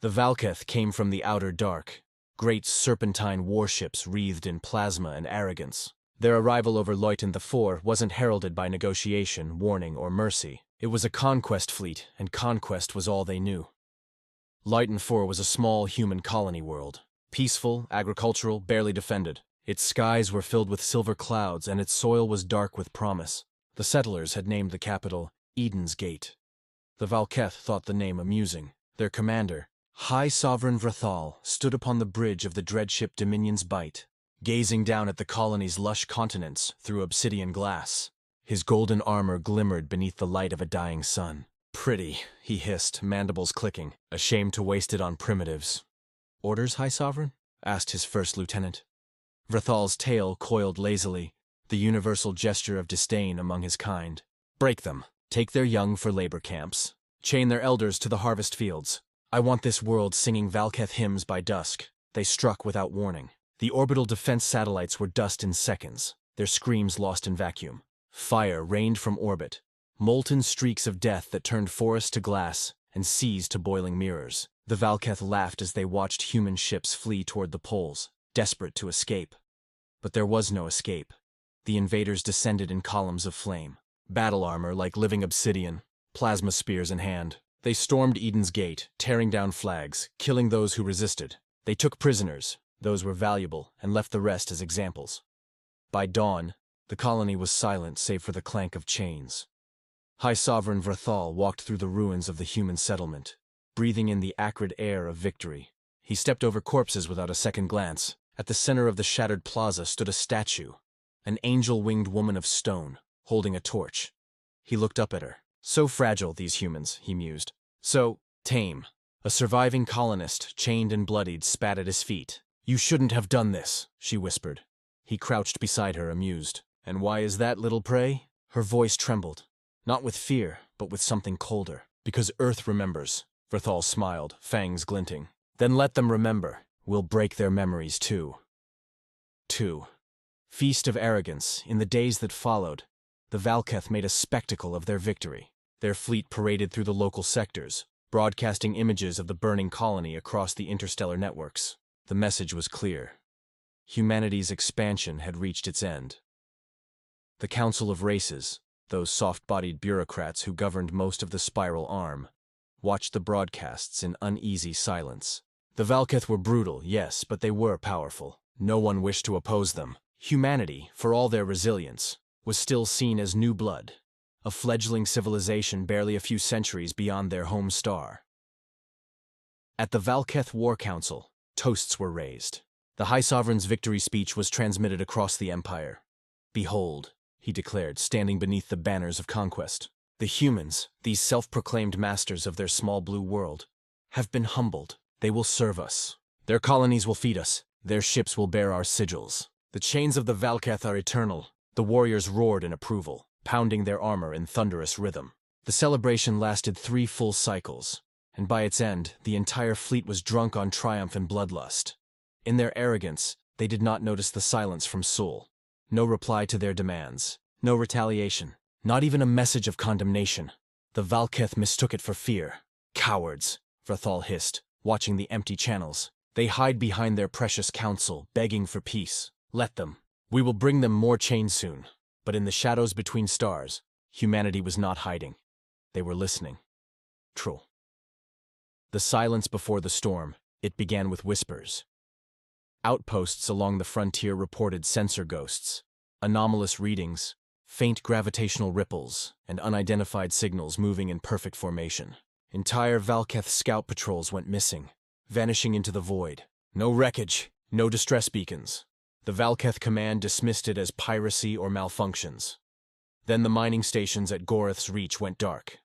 The Valketh came from the outer dark, great serpentine warships wreathed in plasma and arrogance. Their arrival over Leuten IV wasn't heralded by negotiation, warning, or mercy. It was a conquest fleet, and conquest was all they knew. Leuten IV was a small human colony world. Peaceful, agricultural, barely defended. Its skies were filled with silver clouds, and its soil was dark with promise. The settlers had named the capital Eden's Gate. The Valketh thought the name amusing. Their commander, High Sovereign Vrathal, stood upon the bridge of the dreadship Dominion's Bight, gazing down at the colony's lush continents through obsidian glass. His golden armor glimmered beneath the light of a dying sun. "Pretty," he hissed, mandibles clicking, ashamed to waste it on primitives. "Orders, High Sovereign?" asked his first lieutenant. Vrathal's tail coiled lazily, the universal gesture of disdain among his kind. "Break them. Take their young for labor camps. Chain their elders to the harvest fields. I want this world singing Valketh hymns by dusk." They struck without warning. The orbital defense satellites were dust in seconds, their screams lost in vacuum. Fire rained from orbit, molten streaks of death that turned forest to glass and seas to boiling mirrors. The Valketh laughed as they watched human ships flee toward the poles, desperate to escape. But there was no escape. The invaders descended in columns of flame, battle armor like living obsidian, plasma spears in hand. They stormed Eden's Gate, tearing down flags, killing those who resisted. They took prisoners, those were valuable, and left the rest as examples. By dawn, the colony was silent save for the clank of chains. High Sovereign Vrathal walked through the ruins of the human settlement, breathing in the acrid air of victory. He stepped over corpses without a second glance. At the center of the shattered plaza stood a statue, an angel-winged woman of stone, holding a torch. He looked up at her. So fragile, these humans, he mused. So tame. A surviving colonist, chained and bloodied, spat at his feet. "You shouldn't have done this," she whispered. He crouched beside her, amused. "And why is that, little prey?" Her voice trembled, not with fear, but with something colder. "Because Earth remembers." Vrathal smiled, fangs glinting. "Then let them remember. We'll break their memories too." 2. Feast of Arrogance. In the days that followed, the Valketh made a spectacle of their victory. Their fleet paraded through the local sectors, broadcasting images of the burning colony across the interstellar networks. The message was clear. Humanity's expansion had reached its end. The Council of Races, those soft-bodied bureaucrats who governed most of the spiral arm, watched the broadcasts in uneasy silence. The Valketh were brutal, yes, but they were powerful. No one wished to oppose them. Humanity, for all their resilience, was still seen as new blood, a fledgling civilization barely a few centuries beyond their home star. At the Valketh War Council, toasts were raised. The High Sovereign's victory speech was transmitted across the Empire. "Behold," he declared, standing beneath the banners of conquest. "The humans, these self-proclaimed masters of their small blue world, have been humbled. They will serve us. Their colonies will feed us. Their ships will bear our sigils. The chains of the Valketh are eternal." The warriors roared in approval, pounding their armor in thunderous rhythm. The celebration lasted 3 full cycles, and by its end, the entire fleet was drunk on triumph and bloodlust. In their arrogance, they did not notice the silence from Sol. No reply to their demands, no retaliation, not even a message of condemnation. The Valketh mistook it for fear. "Cowards," Vrathal hissed, watching the empty channels. "They hide behind their precious council, begging for peace. Let them. We will bring them more chains soon." But in the shadows between stars, humanity was not hiding. They were listening. True. The silence before the storm, it began with whispers. Outposts along the frontier reported sensor ghosts, anomalous readings, faint gravitational ripples, and unidentified signals moving in perfect formation. Entire Valketh scout patrols went missing, vanishing into the void. No wreckage, no distress beacons. The Valketh command dismissed it as piracy or malfunctions. Then the mining stations at Gorith's Reach went dark.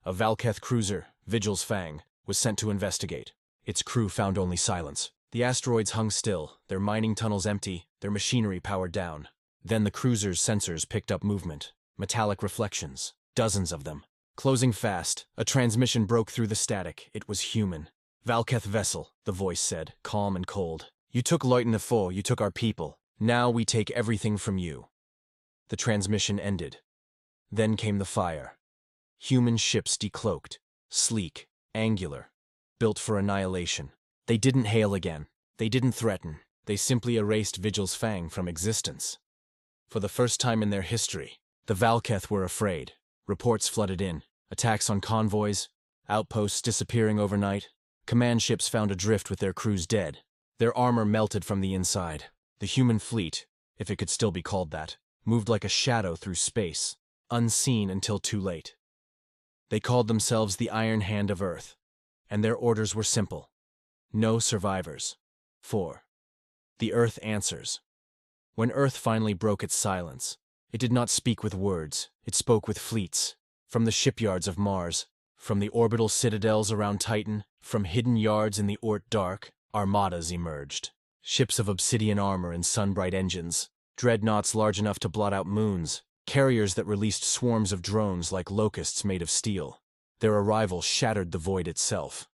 A Valketh cruiser, Vigil's Fang, was sent to investigate. Its crew found only silence. The asteroids hung still, their mining tunnels empty, their machinery powered down. Then the cruiser's sensors picked up movement, metallic reflections, dozens of them. Closing fast, a transmission broke through the static. It was human. "Valketh vessel," the voice said, calm and cold. "You took Leuten IV, you took our people. Now we take everything from you." The transmission ended. Then came the fire. Human ships decloaked, sleek, angular. built for annihilation. They didn't hail again. They didn't threaten. They simply erased Vigil's fang from existence. For the first time in their history, the Valketh were afraid. Reports flooded in. Attacks on convoys, outposts disappearing overnight, command ships found adrift with their crews dead. Their armor melted from the inside. The human fleet, if it could still be called that, moved like a shadow through space, unseen until too late. They called themselves the Iron Hand of Earth, and their orders were simple. No survivors. 4. The Earth answers. When Earth finally broke its silence, it did not speak with words, it spoke with fleets. From the shipyards of Mars, from the orbital citadels around Titan, from hidden yards in the Oort dark, armadas emerged. Ships of obsidian armor and sun-bright engines, dreadnoughts large enough to blot out moons, carriers that released swarms of drones like locusts made of steel. Their arrival shattered the void itself.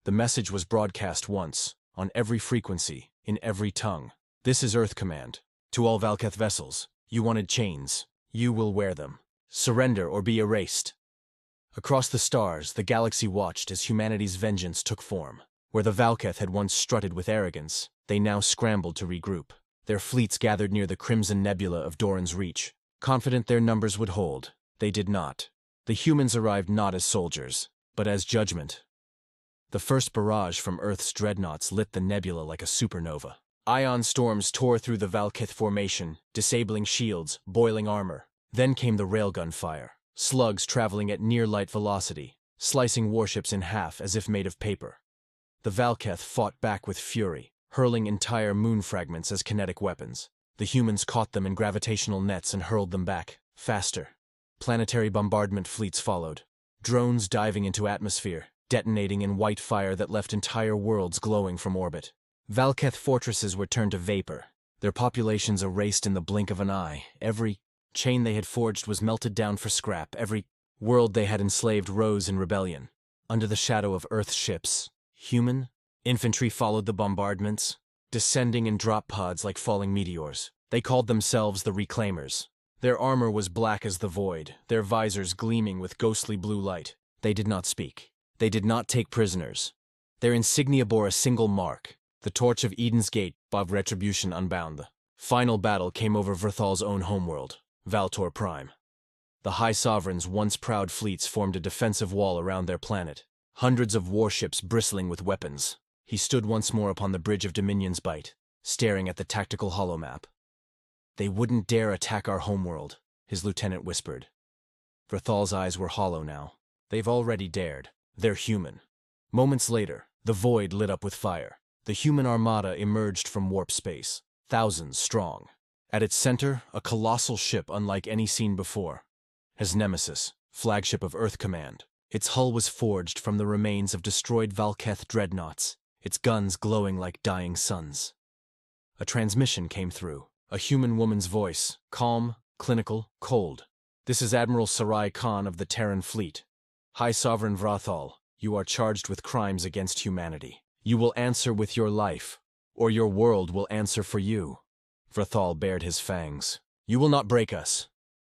The message was broadcast once, on every frequency, in every tongue. This is Earth Command. To all Valketh vessels, you wanted chains. You will wear them. Surrender or be erased. Across the stars, the galaxy watched as humanity's vengeance took form. Where the Valketh had once strutted with arrogance, they now scrambled to regroup. Their fleets gathered near the crimson nebula of Doran's Reach. Confident their numbers would hold, they did not. The humans arrived not as soldiers, but as judgment. The first barrage from Earth's dreadnoughts lit the nebula like a supernova. Ion storms tore through the Valketh formation, disabling shields, boiling armor. Then came the railgun fire, slugs traveling at near-light velocity, slicing warships in half as if made of paper. The Valketh fought back with fury, hurling entire moon fragments as kinetic weapons. The humans caught them in gravitational nets and hurled them back, faster. Planetary bombardment fleets followed, drones diving into atmosphere, detonating in white fire that left entire worlds glowing from orbit. Valketh fortresses were turned to vapor, their populations erased in the blink of an eye. Every chain they had forged was melted down for scrap. Every world they had enslaved rose in rebellion. Under the shadow of Earth's ships, human infantry followed the bombardments, descending in drop pods like falling meteors. They called themselves the Reclaimers. Their armor was black as the void, their visors gleaming with ghostly blue light. They did not speak. They did not take prisoners. Their insignia bore a single mark, the torch of Eden's Gate above Retribution Unbound. The final battle came over Verthal's own homeworld, Valtor Prime. The High Sovereign's once proud fleets formed a defensive wall around their planet, hundreds of warships bristling with weapons. He stood once more upon the bridge of Dominion's Bight, staring at the tactical holomap. "They wouldn't dare attack our homeworld," his lieutenant whispered. Verthal's eyes were hollow now. "They've already dared. They're human." Moments later, the void lit up with fire. The human armada emerged from warp space, thousands strong. At its center, a colossal ship unlike any seen before. His Nemesis, flagship of Earth Command. Its hull was forged from the remains of destroyed Valketh dreadnoughts, its guns glowing like dying suns. A transmission came through, a human woman's voice, calm, clinical, cold. "This is Admiral Sarai Khan of the Terran Fleet. High Sovereign Vrathal, you are charged with crimes against humanity. You will answer with your life, or your world will answer for you." Vrathal bared his fangs. "You will not break us."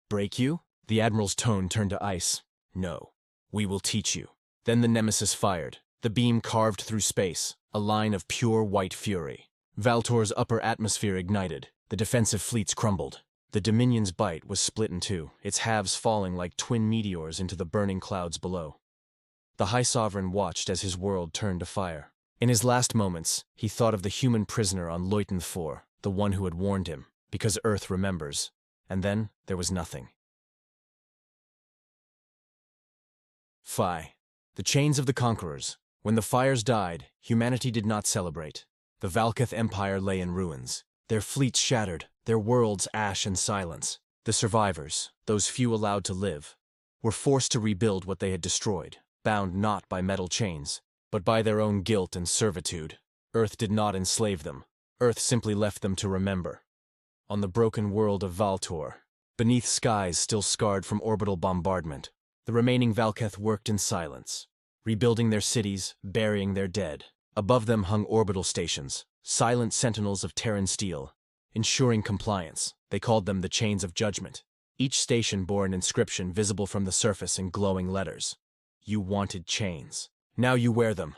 "Break you?" The Admiral's tone turned to ice. "No. We will teach you." Then the Nemesis fired. The beam carved through space, a line of pure white fury. Valtor's upper atmosphere ignited. The defensive fleets crumbled. The Dominion's Bight was split in two, its halves falling like twin meteors into the burning clouds below. The High Sovereign watched as his world turned to fire. In his last moments, he thought of the human prisoner on Leuten 4, the one who had warned him, because Earth remembers. And then there was nothing. Phi. The chains of the conquerors. When the fires died, humanity did not celebrate. The Valketh Empire lay in ruins, their fleets shattered, their worlds ash and silence. The survivors, those few allowed to live, were forced to rebuild what they had destroyed, bound not by metal chains, but by their own guilt and servitude. Earth did not enslave them. Earth simply left them to remember. On the broken world of Valtor, beneath skies still scarred from orbital bombardment, the remaining Valketh worked in silence, rebuilding their cities, burying their dead. Above them hung orbital stations, silent sentinels of Terran steel, ensuring compliance. They called them the Chains of Judgment. Each station bore an inscription visible from the surface in glowing letters. You wanted chains. Now you wear them.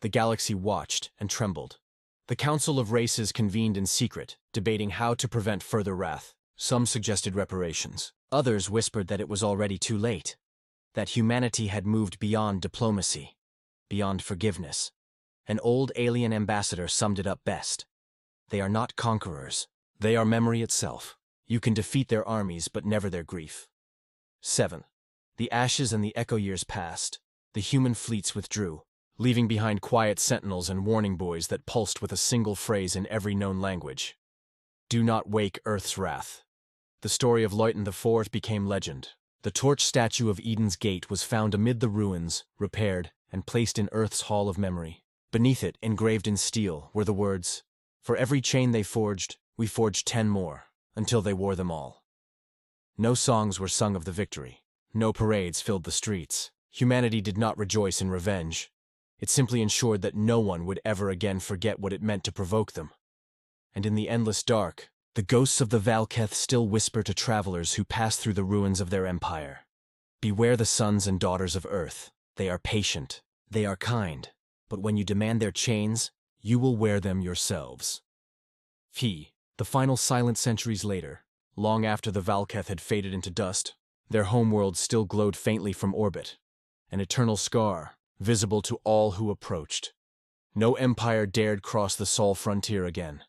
The galaxy watched and trembled. The Council of Races convened in secret, debating how to prevent further wrath. Some suggested reparations. Others whispered that it was already too late, that humanity had moved beyond diplomacy, beyond forgiveness. An old alien ambassador summed it up best. They are not conquerors. They are memory itself. You can defeat their armies, but never their grief. 7. The ashes and the echo years passed. The human fleets withdrew, leaving behind quiet sentinels and warning buoys that pulsed with a single phrase in every known language. Do not wake Earth's wrath. The story of Leuton IV became legend. The torch statue of Eden's Gate was found amid the ruins, repaired, and placed in Earth's Hall of Memory. Beneath it, engraved in steel, were the words, "For every chain they forged, we forged 10 more, until they wore them all." No songs were sung of the victory. No parades filled the streets. Humanity did not rejoice in revenge. It simply ensured that no one would ever again forget what it meant to provoke them. And in the endless dark, the ghosts of the Valketh still whisper to travelers who pass through the ruins of their empire. Beware the sons and daughters of Earth. They are patient. They are kind. But when you demand their chains, you will wear them yourselves. The final silent centuries later, long after the Valketh had faded into dust, their homeworld still glowed faintly from orbit, an eternal scar, visible to all who approached. No empire dared cross the Sol frontier again,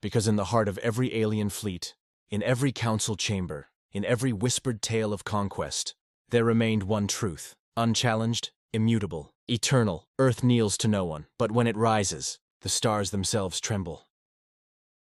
because in the heart of every alien fleet, in every council chamber, in every whispered tale of conquest, there remained one truth, unchallenged, immutable, eternal. Earth kneels to no one, but when it rises, the stars themselves tremble.